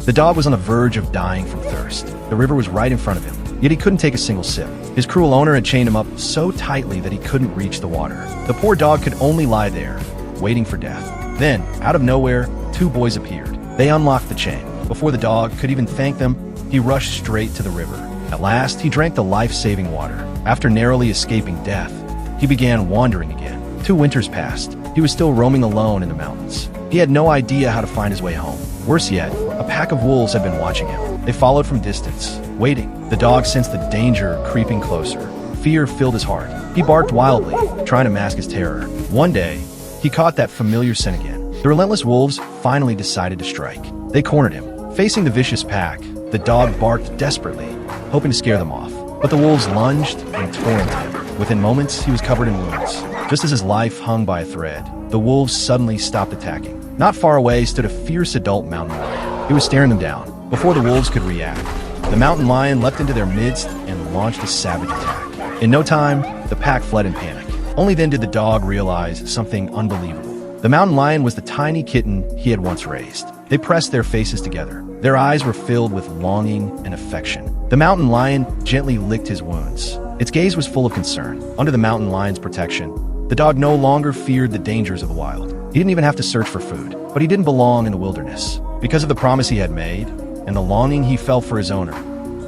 The dog was on the verge of dying from thirst. The river was right in front of him, yet he couldn't take a single sip. His cruel owner had chained him up so tightly that he couldn't reach the water. The poor dog could only lie there, waiting for death. Then, out of nowhere, two boys appeared. They unlocked the chain. Before the dog could even thank them, he rushed straight to the river. At last, he drank the life-saving water. After narrowly escaping death, he began wandering again. 2 winters passed. He was still roaming alone in the mountains. He had no idea how to find his way home. Worse yet, a pack of wolves had been watching him. They followed from distance, waiting. The dog sensed the danger creeping closer. Fear filled his heart. He barked wildly, trying to mask his terror. One day, he caught that familiar scent again. The relentless wolves finally decided to strike. They cornered him. Facing the vicious pack, the dog barked desperately, hoping to scare them off. But the wolves lunged and tore into him. Within moments, he was covered in wounds. Just as his life hung by a thread, the wolves suddenly stopped attacking. Not far away stood a fierce adult mountain lion. He was staring them down. Before the wolves could react, the mountain lion leapt into their midst and launched a savage attack. In no time, the pack fled in panic. Only then did the dog realize something unbelievable. The mountain lion was the tiny kitten he had once raised. They pressed their faces together. Their eyes were filled with longing and affection. The mountain lion gently licked his wounds. Its gaze was full of concern. Under the mountain lion's protection, the dog no longer feared the dangers of the wild. He didn't even have to search for food, but he didn't belong in the wilderness. Because of the promise he had made and the longing he felt for his owner,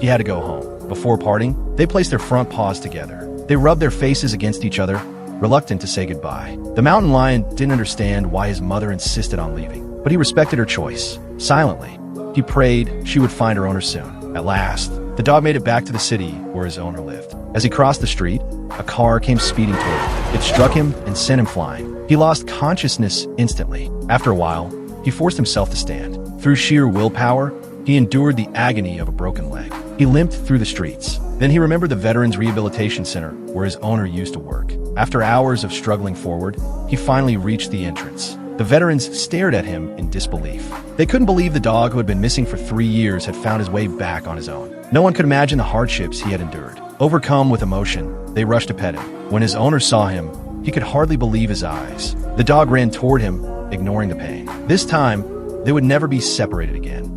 he had to go home. Before parting, they placed their front paws together. They rubbed their faces against each other, reluctant to say goodbye. The mountain lion didn't understand why his mother insisted on leaving, but he respected her choice. Silently, he prayed she would find her owner soon. At last, the dog made it back to the city where his owner lived. As he crossed the street, a car came speeding toward him. It struck him and sent him flying. He lost consciousness instantly. After a while, he forced himself to stand. Through sheer willpower, he endured the agony of a broken leg. He limped through the streets. Then he remembered the Veterans Rehabilitation Center where his owner used to work. After hours of struggling forward, he finally reached the entrance. The veterans stared at him in disbelief. They couldn't believe the dog who had been missing for 3 years had found his way back on his own. No one could imagine the hardships he had endured. Overcome with emotion, they rushed to pet him. When his owner saw him, he could hardly believe his eyes. The dog ran toward him, ignoring the pain. This time, they would never be separated again.